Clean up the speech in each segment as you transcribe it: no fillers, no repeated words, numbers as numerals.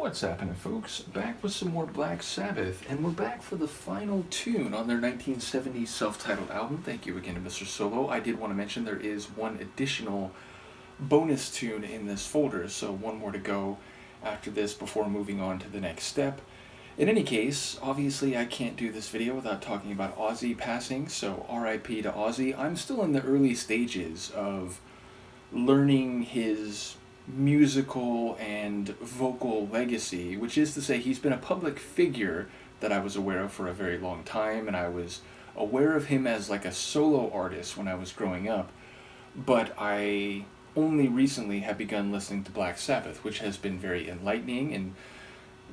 What's happening, folks? Back with some more Black Sabbath, and we're back for the final tune on their 1970s self-titled album. Thank you again to Mr. Solo. I did want to mention there is one additional bonus tune in this folder, so one more to go after this before moving on to the next step. In any case, obviously I can't do this video without talking about Ozzy passing, so RIP to Ozzy. I'm still in the early stages of learning his musical and vocal legacy, which is to say he's been a public figure that I was aware of for a very long time, and I was aware of him as like a solo artist when I was growing up, but I only recently have begun listening to Black Sabbath, which has been very enlightening, and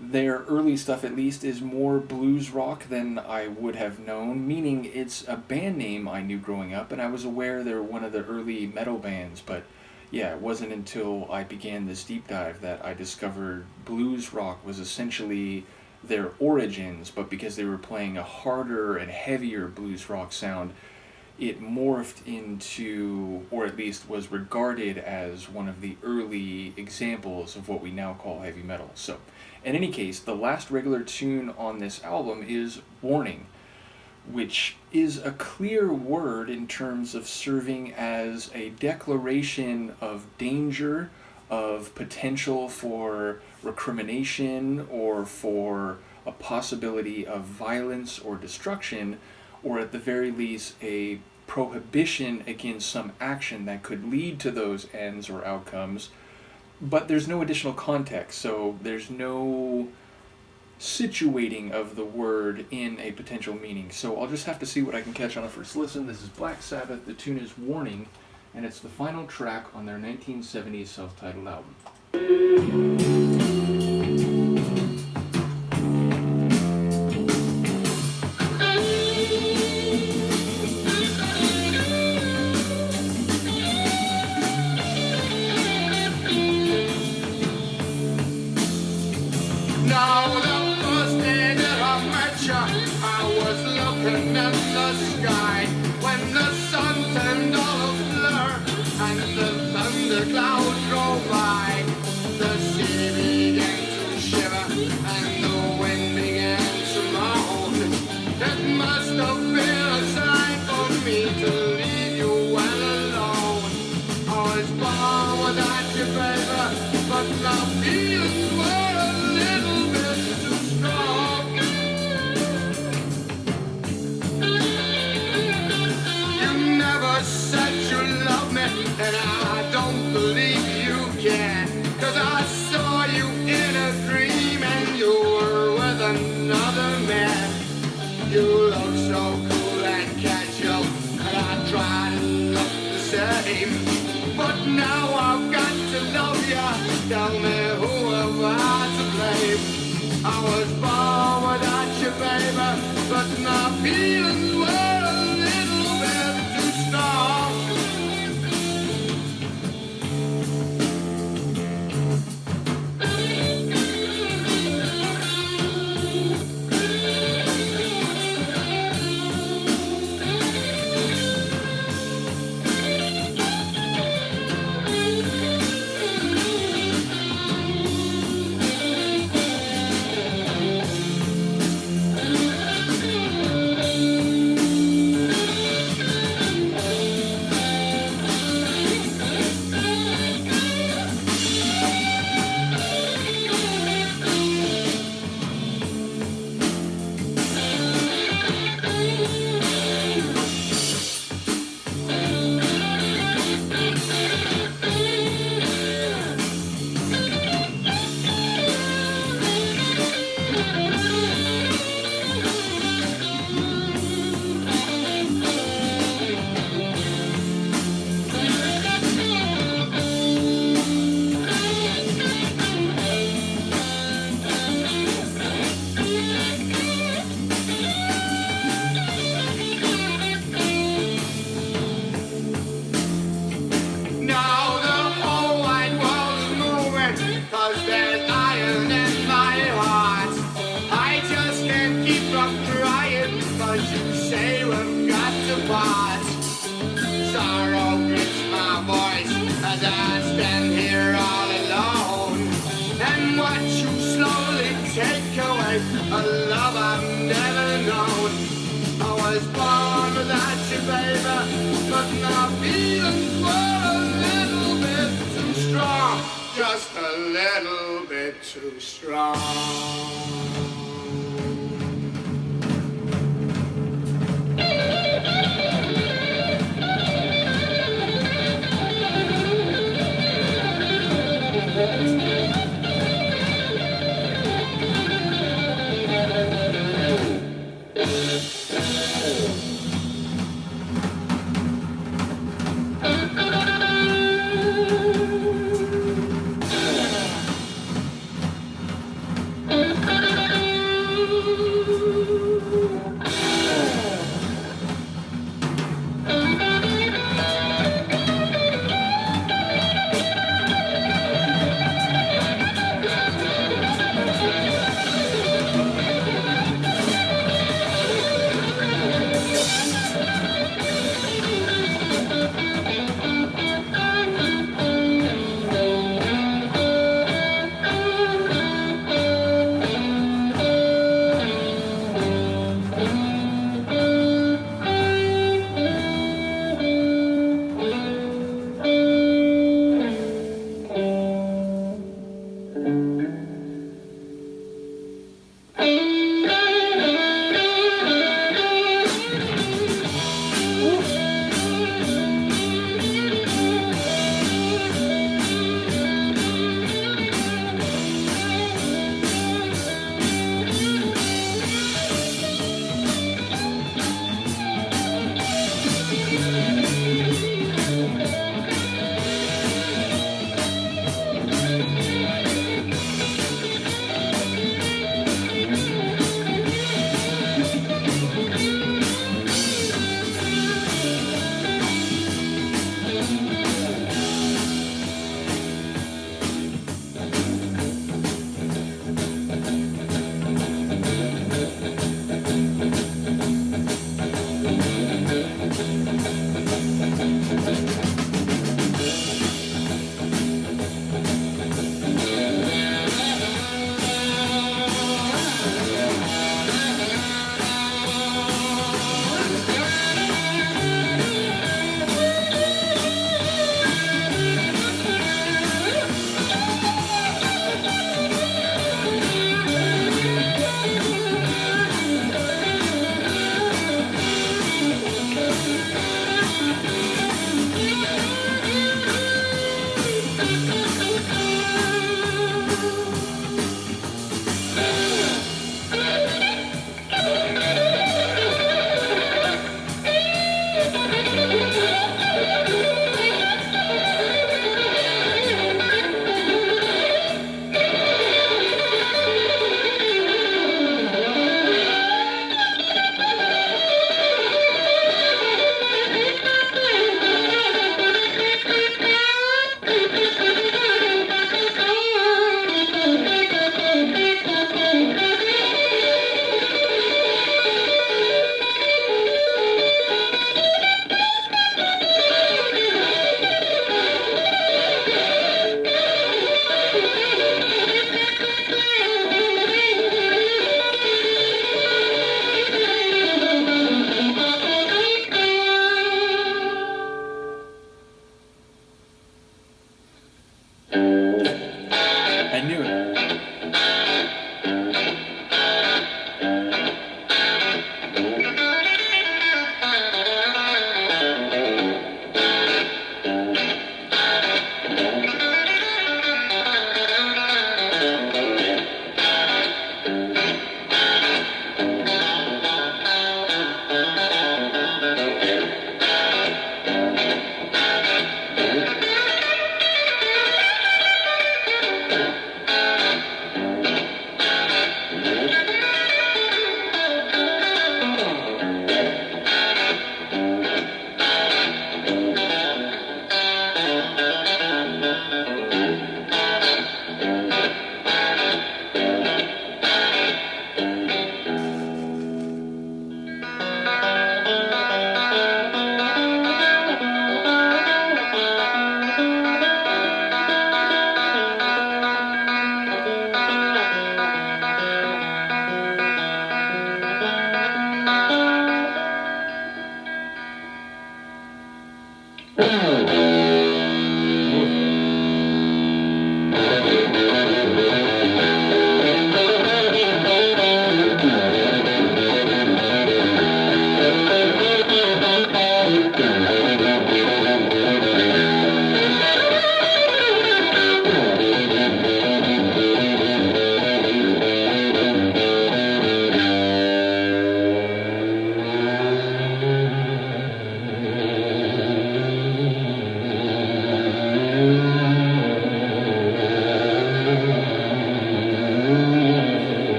their early stuff at least is more blues rock than I would have known, meaning it's a band name I knew growing up, and I was aware they were one of the early metal bands, but yeah, it wasn't until I began this deep dive that I discovered blues rock was essentially their origins, but because they were playing a harder and heavier blues rock sound, it morphed into, or at least was regarded as, one of the early examples of what we now call heavy metal. So, in any case, the last regular tune on this album is Warning, which is a clear word in terms of serving as a declaration of danger, of potential for recrimination, or for a possibility of violence or destruction, or at the very least a prohibition against some action that could lead to those ends or outcomes. But there's no additional context, so there's no situating of the word in a potential meaning. So I'll just have to see what I can catch on a first listen. This is Black Sabbath, the tune is Warning, and it's the final track on their 1970s self-titled album. In the sky, when the sun turned all a blur and the thunderclouds rolled by, the sea began to shiver and the wind began to moan. It must have been a sign for me to leave you well alone. I was born without you, baby, but my feelings were a little bit too strong. Said you love me, and I don't believe you can, 'cause I saw you in a dream and you were with another man. You look so cool and casual, and I try to look the same, but now I've got to love you. Tell me, who am I to blame? I was born without you, baby, but my feelings were a little bit too strong. was born without you, baby, but my feelings were a little bit too strong, just a little bit too strong.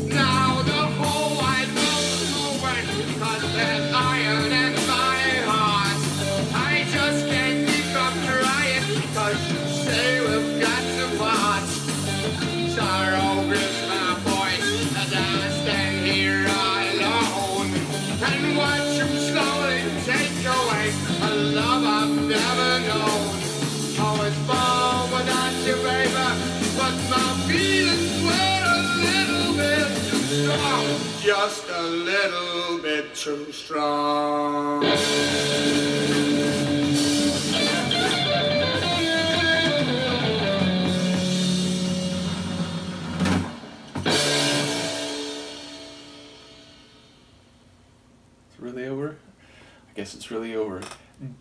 Now the whole wide world's moving, 'cause there's iron in my heart. I just can't keep from crying, 'cause you say we've got to part. Sorrow grips my voice as I stand here alone, and watch you slowly take away a love I've never known. I was born without you, baby, but my feelings were a little bit too strong, just a little bit too strong. It's really over? I guess it's really over.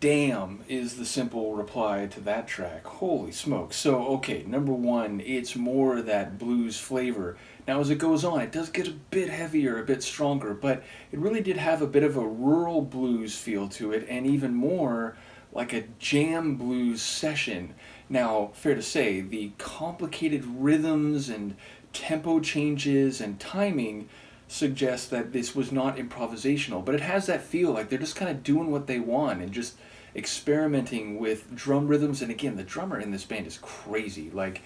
Damn is the simple reply to that track. Holy smoke. So, okay, number one, it's more that blues flavor. Now, as it goes on, it does get a bit heavier, a bit stronger, but it really did have a bit of a rural blues feel to it, and even more like a jam blues session. Now, fair to say, the complicated rhythms and tempo changes and timing suggest that this was not improvisational, but it has that feel like they're just kind of doing what they want and just experimenting with drum rhythms. And again, the drummer in this band is crazy. Like,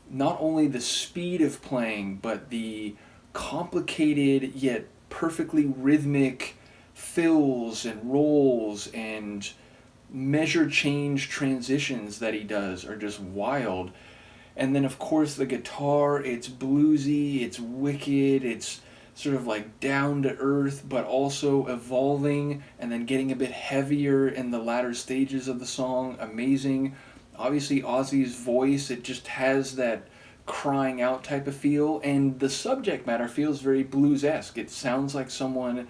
not only the speed of playing, but the complicated yet perfectly rhythmic fills and rolls and measure change transitions that he does are just wild. And then, of course, the guitar, it's bluesy, it's wicked, it's sort of like down to earth, but also evolving and then getting a bit heavier in the latter stages of the song. Amazing. Obviously, Ozzy's voice, it just has that crying out type of feel, and the subject matter feels very blues-esque. It sounds like someone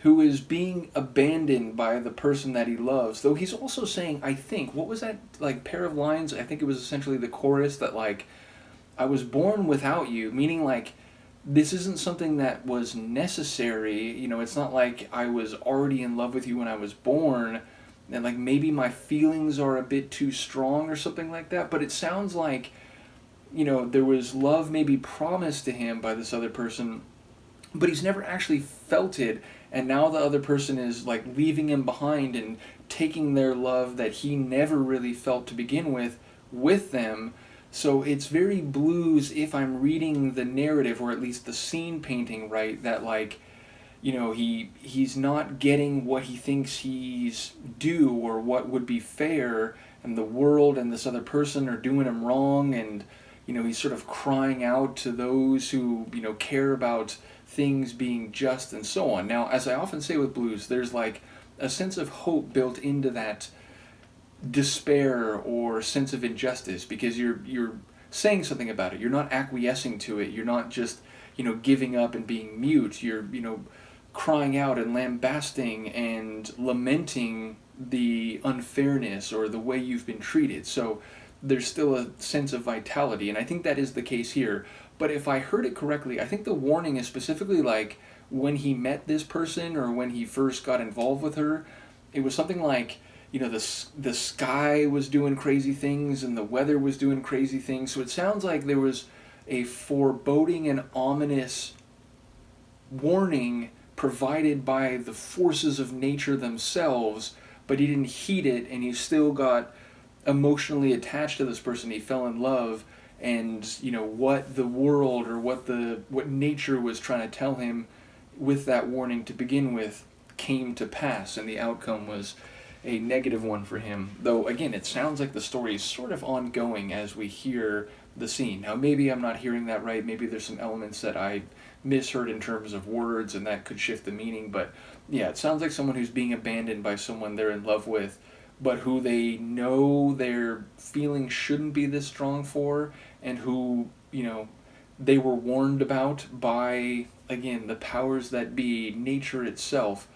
who is being abandoned by the person that he loves, though he's also saying, I think, what was that like pair of lines? I think it was essentially the chorus that like, I was born without you, meaning like, this isn't something that was necessary, you know, it's not like I was already in love with you when I was born, and like maybe my feelings are a bit too strong or something like that, but it sounds like, you know, there was love maybe promised to him by this other person, but he's never actually felt it, and now the other person is like leaving him behind and taking their love that he never really felt to begin with them. So it's very blues if I'm reading the narrative, or at least the scene painting right, that like, you know, he's not getting what he thinks he's due or what would be fair, and the world and this other person are doing him wrong, and you know, he's sort of crying out to those who, you know, care about things being just and so on. Now, as I often say with blues, there's like a sense of hope built into that despair or sense of injustice, because you're saying something about it. You're not acquiescing to it. You're not just, you know, giving up and being mute. You're, you know, crying out and lambasting and lamenting the unfairness or the way you've been treated. So there's still a sense of vitality, and I think that is the case here. But if I heard it correctly, I think the warning is specifically like when he met this person or when he first got involved with her. It was something like, the sky was doing crazy things and the weather was doing crazy things. So it sounds like there was a foreboding and ominous warning provided by the forces of nature themselves, but he didn't heed it, and he still got emotionally attached to this person. He fell in love, and what the world or what nature was trying to tell him with that warning to begin with came to pass, and the outcome was a negative one for him. Though again, it sounds like the story is sort of ongoing as we hear the scene. Now maybe I'm not hearing that right, maybe there's some elements that I misheard in terms of words and that could shift the meaning, but yeah, it sounds like someone who's being abandoned by someone they're in love with, but who they know their feelings shouldn't be this strong for, and who, they were warned about by, again, the powers that be, nature itself,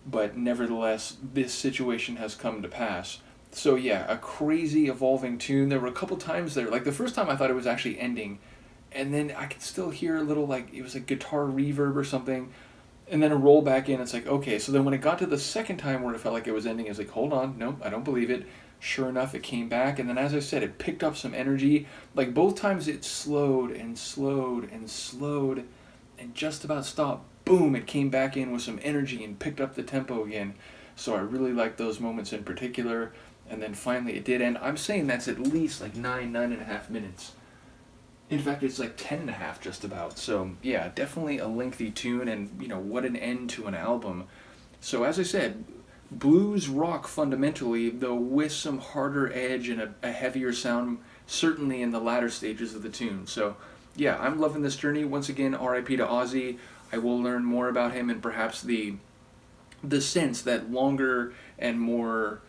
but nevertheless, this situation has come to pass. So yeah, a crazy evolving tune. There were a couple times there, like the first time I thought it was actually ending, and then I could still hear a little, like, it was a guitar reverb or something, and then a roll back in. It's like, okay, so then when it got to the second time where it felt like it was ending, I was like, hold on, nope, I don't believe it. Sure enough, it came back, and then as I said, it picked up some energy. Like both times it slowed and slowed and slowed and just about stopped. Boom, it came back in with some energy and picked up the tempo again. So I really liked those moments in particular. And then finally it did end. I'm saying that's at least like 9.5 minutes. In fact, it's like 10.5 just about. So yeah, definitely a lengthy tune, and what an end to an album. So as I said, blues rock fundamentally, though with some harder edge and a heavier sound, certainly in the latter stages of the tune. So yeah, I'm loving this journey. Once again, R.I.P. to Ozzy. I will learn more about him, and perhaps the sense that longer and more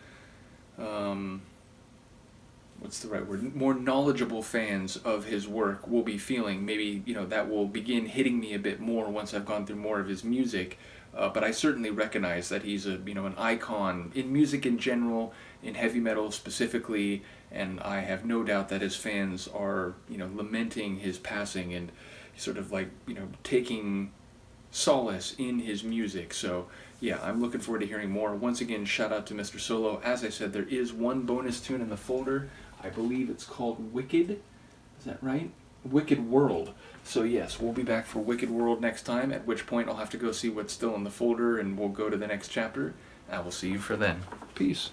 what's the right word? More knowledgeable fans of his work will be feeling. Maybe that will begin hitting me a bit more once I've gone through more of his music. But I certainly recognize that he's an icon in music in general, in heavy metal specifically, and I have no doubt that his fans are lamenting his passing and sort of like taking solace in his music. So yeah, I'm looking forward to hearing more. Once again, shout out to Mr. Solo. As I said, there is one bonus tune in the folder. I believe it's called Wicked. Is that right? Wicked World. So yes, we'll be back for Wicked World next time, at which point I'll have to go see what's still in the folder, and we'll go to the next chapter. I will see you for then. Peace.